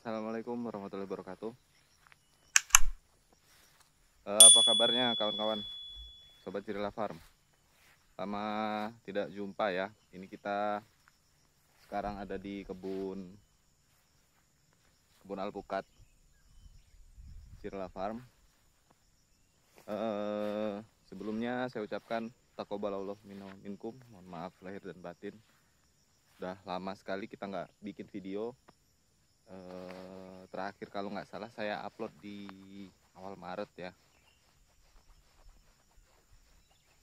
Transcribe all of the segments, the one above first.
Assalamualaikum warahmatullahi wabarakatuh. Apa kabarnya kawan-kawan Sobat Cirila Farm? Lama tidak jumpa ya. Ini kita sekarang ada di kebun alpukat Cirila Farm. Sebelumnya saya ucapkan taqabbalallahu minna wa minkum. Mohon maaf lahir dan batin. Udah lama sekali kita nggak bikin video. Terakhir kalau nggak salah saya upload di awal Maret ya.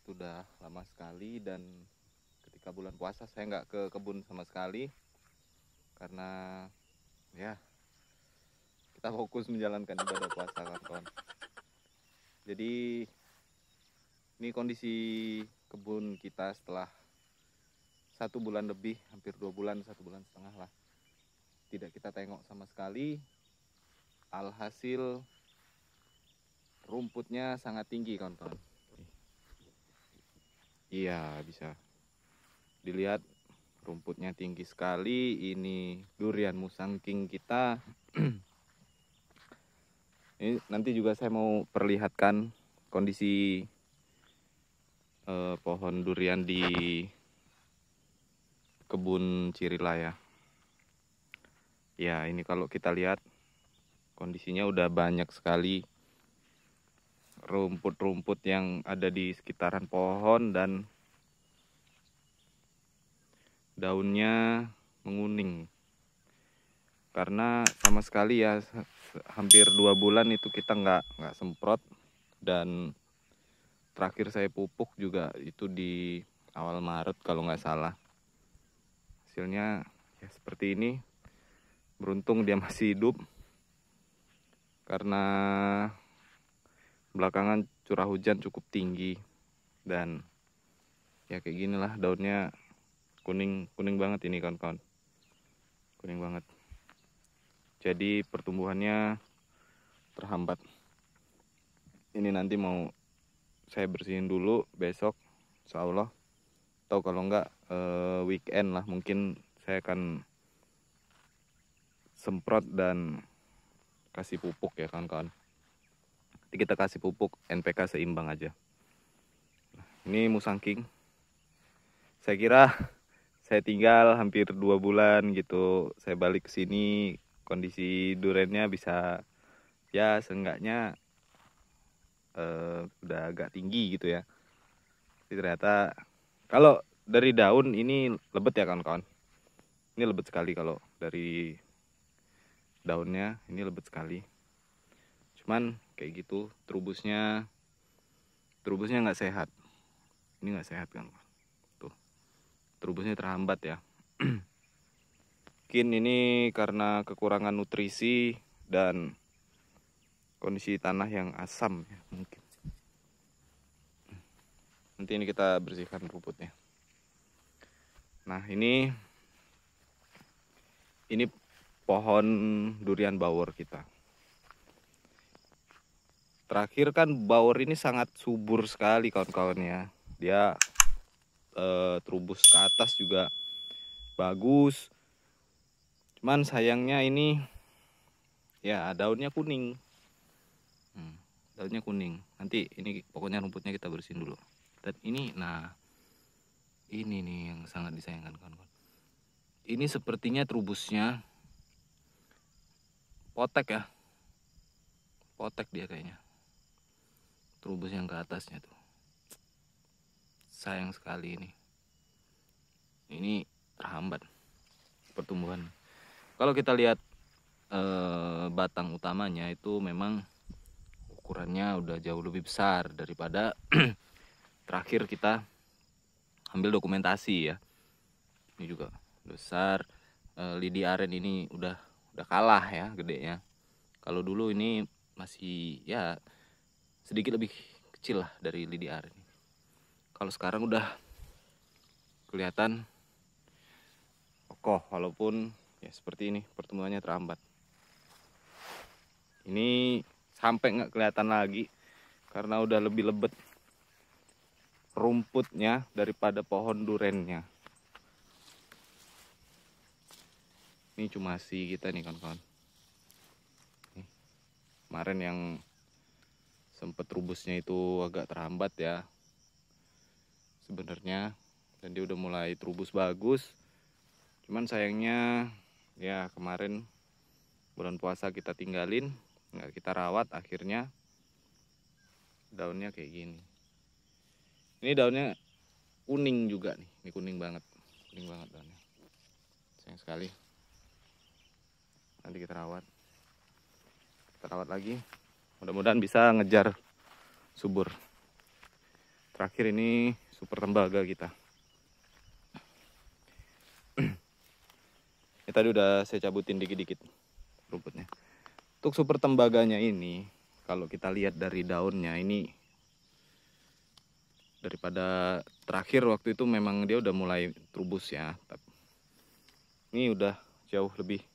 Sudah lama sekali, dan ketika bulan puasa saya nggak ke kebun sama sekali karena ya kita fokus menjalankan ibadah puasa kawan-kawan. Jadi ini kondisi kebun kita setelah 1 bulan lebih, hampir 2 bulan, 1,5 bulan lah, tidak kita tengok sama sekali. Alhasil rumputnya sangat tinggi kawan-kawan. Iya, bisa dilihat rumputnya tinggi sekali. Ini durian Musang King kita. Ini nanti juga saya mau perlihatkan kondisi pohon durian di kebun Cirila ya. Ya, ini kalau kita lihat kondisinya udah banyak sekali rumput-rumput yang ada di sekitaran pohon, dan daunnya menguning karena sama sekali ya hampir 2 bulan itu kita nggak semprot. Dan terakhir saya pupuk juga itu di awal Maret kalau nggak salah. Hasilnya ya seperti ini. Beruntung dia masih hidup karena belakangan curah hujan cukup tinggi, dan ya kayak ginilah daunnya kuning banget ini kawan-kawan, kuning banget. Jadi pertumbuhannya terhambat. Ini nanti mau saya bersihin dulu besok insya Allah, atau kalau enggak weekend lah mungkin saya akan semprot dan kasih pupuk ya kawan-kawan. Nanti kita kasih pupuk NPK seimbang aja. Nah, ini Musang King. Saya kira saya tinggal hampir 2 bulan gitu, saya balik ke sini kondisi durennya bisa ya seenggaknya udah agak tinggi gitu ya. Tapi ternyata kalau dari daun ini lebet ya kawan-kawan. Ini lebet sekali kalau dari daunnya, ini lebet sekali. Cuman kayak gitu, terubusnya nggak sehat. Ini nggak sehat kan, tuh terubusnya terhambat ya. Mungkin ini karena kekurangan nutrisi dan kondisi tanah yang asam ya mungkin. Nanti ini kita bersihkan rumputnya. Nah ini pohon durian bawor kita. Terakhir kan bawor ini sangat subur sekali kawan-kawan ya. Dia terubus ke atas juga bagus. Cuman sayangnya ini ya daunnya kuning. Daunnya kuning. Nanti ini pokoknya rumputnya kita bersihin dulu. Dan ini, nah ini nih yang sangat disayangkan kawan-kawan. Ini sepertinya terubusnya potek ya. Potek dia kayaknya. Terubus yang ke atasnya tuh. Sayang sekali ini. Ini terhambat pertumbuhan. Kalau kita lihat batang utamanya itu memang ukurannya udah jauh lebih besar daripada terakhir kita ambil dokumentasi ya. Ini juga besar. Lidi aren ini udah kalah ya gedenya. Kalau dulu ini masih ya sedikit lebih kecil lah dari lidi aren. Kalau sekarang udah kelihatan kokoh, walaupun ya seperti ini pertumbuhannya terhambat. Ini sampai nggak kelihatan lagi karena udah lebih lebet rumputnya daripada pohon durennya. Ini cuma si kita nih kawan-kawan. kemarin yang sempet rubusnya itu agak terhambat ya sebenarnya, dan dia udah mulai terubus bagus. Cuman sayangnya ya kemarin bulan puasa kita tinggalin, nggak kita rawat, akhirnya daunnya kayak gini. Ini daunnya kuning juga nih, ini kuning banget daunnya. Sayang sekali. Nanti kita rawat lagi, mudah-mudahan bisa ngejar subur. Terakhir ini super tembaga kita. Ini tadi udah saya cabutin dikit-dikit rumputnya. Untuk super tembaganya ini, kalau kita lihat dari daunnya ini, daripada terakhir waktu itu memang dia udah mulai terubus ya. Ini udah jauh lebih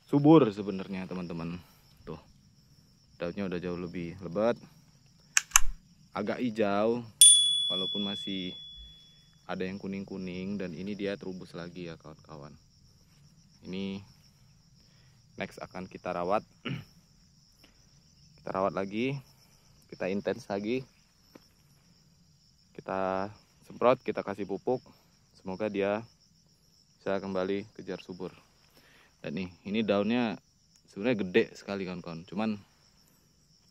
subur sebenarnya teman-teman. Tuh, daunnya udah jauh lebih lebat, agak hijau, walaupun masih ada yang kuning-kuning, dan ini dia terubus lagi ya kawan-kawan. Ini next akan kita rawat. Kita rawat lagi, kita intens lagi, kita semprot, kita kasih pupuk, semoga dia bisa kembali kejar subur. Dan nih, ini daunnya sebenarnya gede sekali kawan-kawan, cuman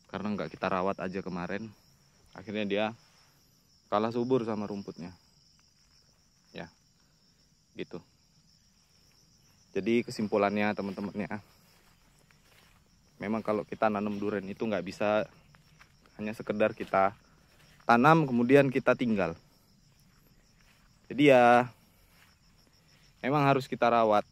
karena nggak kita rawat aja kemarin, akhirnya dia kalah subur sama rumputnya ya gitu. Jadi kesimpulannya teman-teman ya, memang kalau kita nanam durian itu nggak bisa hanya sekedar kita tanam kemudian kita tinggal. Jadi ya memang harus kita rawat,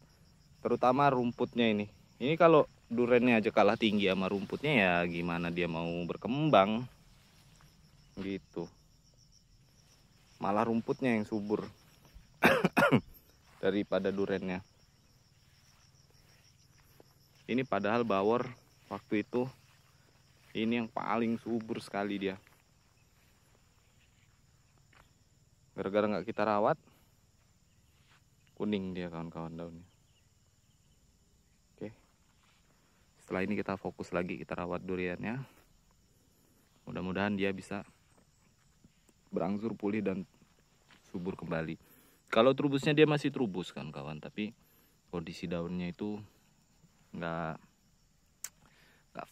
terutama rumputnya ini. Ini kalau duriannya aja kalah tinggi sama rumputnya, ya gimana dia mau berkembang gitu. Malah rumputnya yang subur daripada duriannya. Ini padahal bawor waktu itu ini yang paling subur sekali dia. Gara-gara nggak kita rawat, kuning dia kawan-kawan daunnya. Oke, setelah ini kita fokus lagi, kita rawat duriannya. Mudah-mudahan dia bisa berangsur pulih dan subur kembali. Kalau terubusnya dia masih terubus kan kawan, tapi kondisi daunnya itu nggak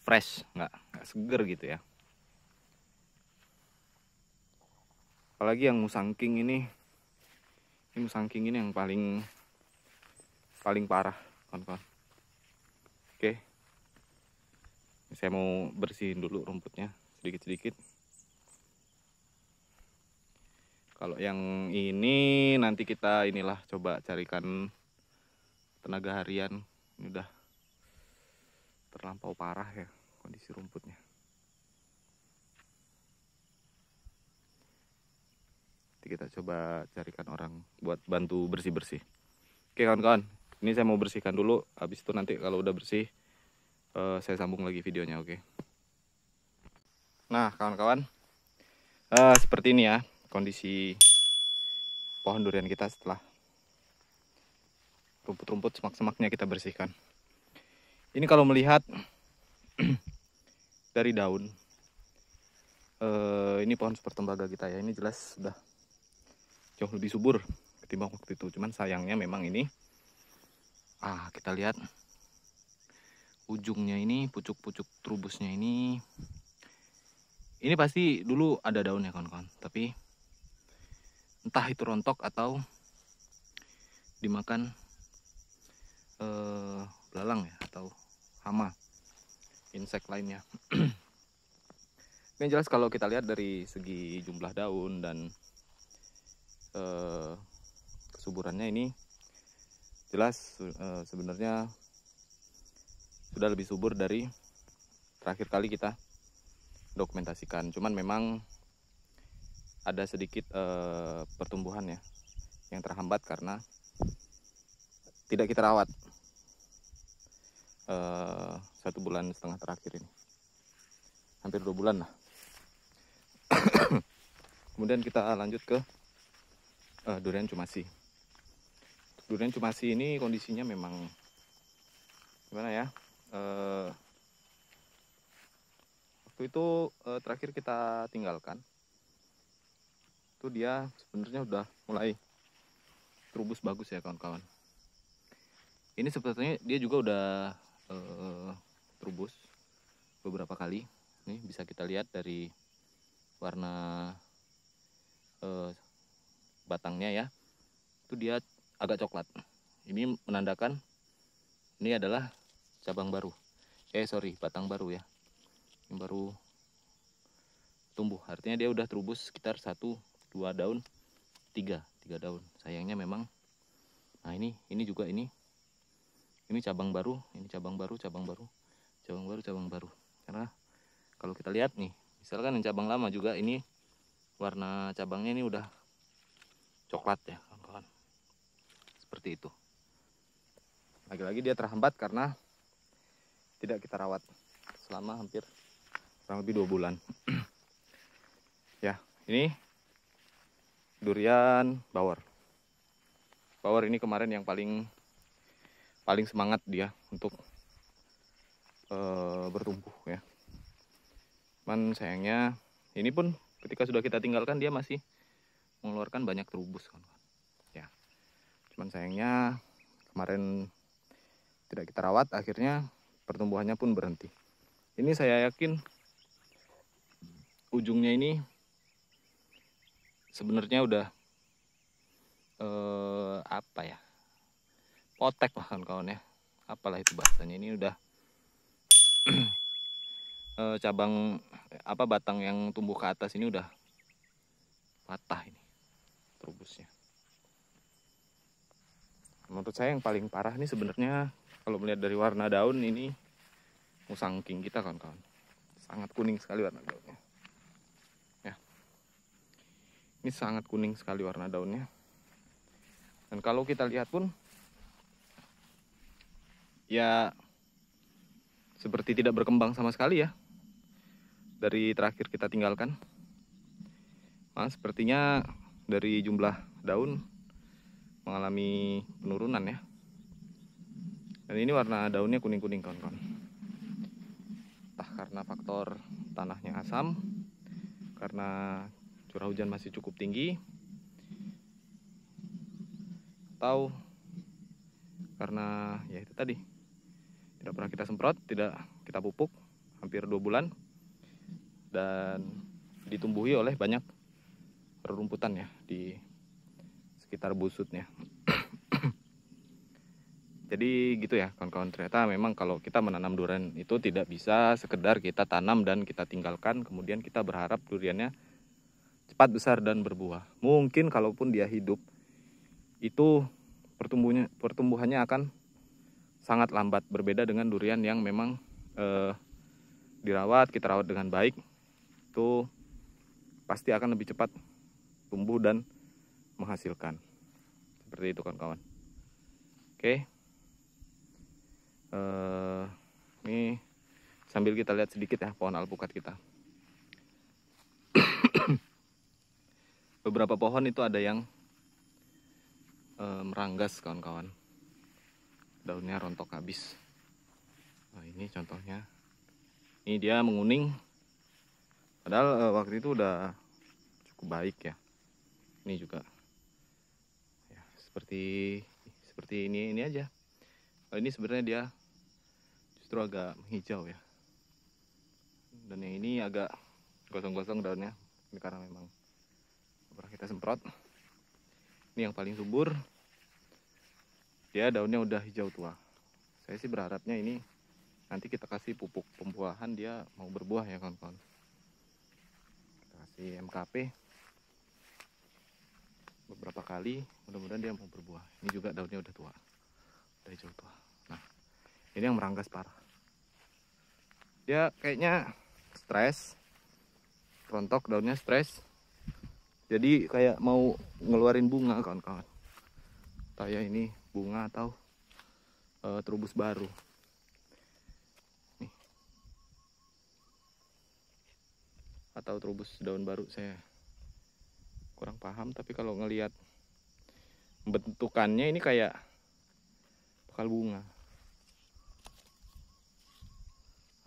fresh, nggak seger gitu ya. Apalagi yang musangking ini musangking ini yang paling parah kawan-kawan. Oke, saya mau bersihin dulu rumputnya sedikit-sedikit. Kalau yang ini nanti kita inilah coba carikan tenaga harian. Ini udah terlampau parah ya kondisi rumputnya. Nanti kita coba carikan orang buat bantu bersih-bersih. Oke kawan-kawan, ini saya mau bersihkan dulu. Habis itu nanti kalau udah bersih saya sambung lagi videonya, oke. Nah kawan-kawan, seperti ini ya kondisi pohon durian kita setelah rumput-rumput semak-semaknya kita bersihkan. Ini kalau melihat dari daun, ini pohon super tembaga kita ya, ini jelas sudah jauh lebih subur ketimbang waktu itu. Cuman sayangnya memang ini, kita lihat ujungnya ini, pucuk-pucuk terubusnya ini pasti dulu ada daunnya kawan-kawan, tapi entah itu rontok atau dimakan belalang ya, atau hama, insek lainnya. Yang jelas kalau kita lihat dari segi jumlah daun dan kesuburannya, ini jelas sebenarnya sudah lebih subur dari terakhir kali kita dokumentasikan. Cuman memang ada sedikit pertumbuhan ya yang terhambat karena tidak kita rawat 1,5 bulan terakhir ini, hampir 2 bulan lah. Kemudian kita lanjut ke durian cumasi. Durian cumasi ini kondisinya memang gimana ya, waktu itu terakhir kita tinggalkan itu dia sebenarnya udah mulai terubus bagus ya kawan-kawan. Ini sebetulnya dia juga udah terubus beberapa kali. Nih bisa kita lihat dari warna batangnya ya, itu dia agak coklat. Ini menandakan ini adalah cabang baru. Batang baru ya, yang baru tumbuh. Artinya dia udah terubus sekitar 1, 2 daun, 3 daun. Sayangnya memang, nah ini juga ini cabang baru, ini cabang baru. Karena kalau kita lihat nih, misalkan yang cabang lama juga ini warna cabangnya ini udah coklat ya kawan-kawan. Seperti itu. Lagi-lagi dia terhambat karena tidak kita rawat selama hampir kurang lebih 2 bulan. Ya, ini durian bawor. Bawor ini kemarin yang paling semangat dia untuk bertumbuh ya. Cuman sayangnya ini pun ketika sudah kita tinggalkan dia masih mengeluarkan banyak terubus kawan-kawan. Ya. Cuman sayangnya kemarin tidak kita rawat, akhirnya pertumbuhannya pun berhenti. Ini saya yakin ujungnya ini sebenarnya udah apa ya, potek lah kawan-kawan ya, apalah itu bahasanya. Ini udah cabang batang yang tumbuh ke atas ini udah patah ini terubusnya. Menurut saya yang paling parah ini sebenarnya kalau melihat dari warna daun ini musang king kita kawan-kawan. Sangat kuning sekali warna daunnya. Ya. Ini sangat kuning sekali warna daunnya. Dan kalau kita lihat pun ya seperti tidak berkembang sama sekali ya dari terakhir kita tinggalkan. Nah, sepertinya dari jumlah daun mengalami penurunan ya. Dan ini warna daunnya kuning-kuning kawan-kawan. Entah karena faktor tanahnya asam, karena curah hujan masih cukup tinggi, atau karena ya itu tadi, tidak pernah kita semprot, tidak kita pupuk hampir 2 bulan, dan ditumbuhi oleh banyak rerumputan ya di sekitar busutnya. Jadi gitu ya kawan-kawan, ternyata memang kalau kita menanam durian itu tidak bisa sekedar kita tanam dan kita tinggalkan kemudian kita berharap duriannya cepat besar dan berbuah. Mungkin kalaupun dia hidup itu pertumbuhannya akan sangat lambat, berbeda dengan durian yang memang kita rawat dengan baik, itu pasti akan lebih cepat tumbuh dan menghasilkan. Seperti itu kawan-kawan. Oke. Ini sambil kita lihat sedikit ya pohon alpukat kita. Beberapa pohon itu ada yang meranggas kawan-kawan, daunnya rontok habis. Nah, ini contohnya, ini dia menguning, padahal waktu itu udah cukup baik ya. Ini juga ya, seperti ini aja. Ini sebenarnya dia justru agak hijau ya, dan yang ini agak gosong-gosong daunnya. Ini karena memang pernah kita semprot. Ini yang paling subur, dia daunnya udah hijau tua. Saya sih berharapnya ini nanti kita kasih pupuk pembuahan dia mau berbuah ya kawan-kawan. Kita kasih MKP beberapa kali, mudah-mudahan dia mau berbuah. Ini juga daunnya udah tua, udah hijau tua. Nah, ini yang meranggas parah. Dia kayaknya stres, rontok daunnya, stres. Jadi kayak mau ngeluarin bunga kawan-kawan. Kayak ini bunga atau terubus baru. Nih. Atau terubus daun baru, saya kurang paham. Tapi kalau ngelihat bentukannya ini kayak bakal bunga.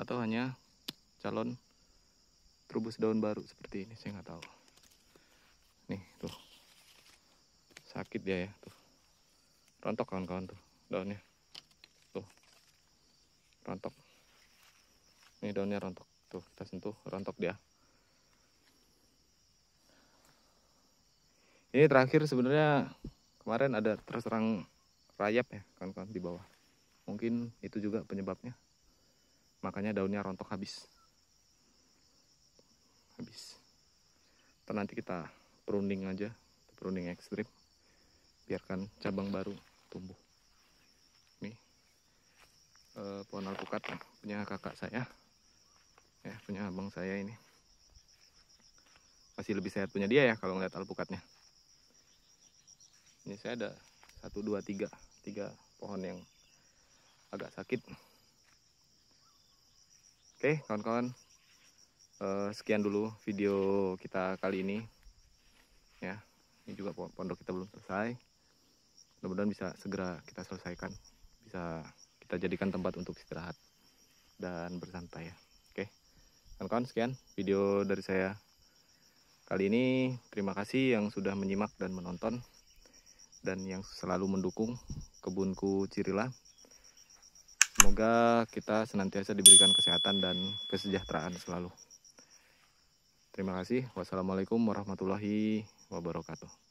Atau hanya calon terubus daun baru seperti ini, saya nggak tahu. Nih tuh, sakit dia ya tuh, rontok kawan-kawan tuh daunnya, tuh rontok. Ini daunnya rontok tuh, kita sentuh rontok dia. Ini terakhir sebenarnya kemarin ada terserang rayap ya kawan-kawan di bawah. Mungkin itu juga penyebabnya. Makanya daunnya rontok habis. Nanti kita pruning aja, pruning ekstrim. Biarkan cabang baru tumbuh. Nih pohon alpukat punya kakak saya. Ya, punya abang saya ini. Masih lebih sehat punya dia ya kalau ngeliat alpukatnya. Ini saya ada 1, 2, 3 pohon yang agak sakit. Oke kawan-kawan, sekian dulu video kita kali ini ya. Ini juga pondok kita belum selesai, mudah-mudahan bisa segera kita selesaikan, bisa kita jadikan tempat untuk istirahat dan bersantai ya. Oke kawan-kawan, sekian video dari saya kali ini. Terima kasih yang sudah menyimak dan menonton, dan yang selalu mendukung kebunku Cirila. Semoga kita senantiasa diberikan kesehatan dan kesejahteraan selalu. Terima kasih. Wassalamualaikum warahmatullahi wabarakatuh.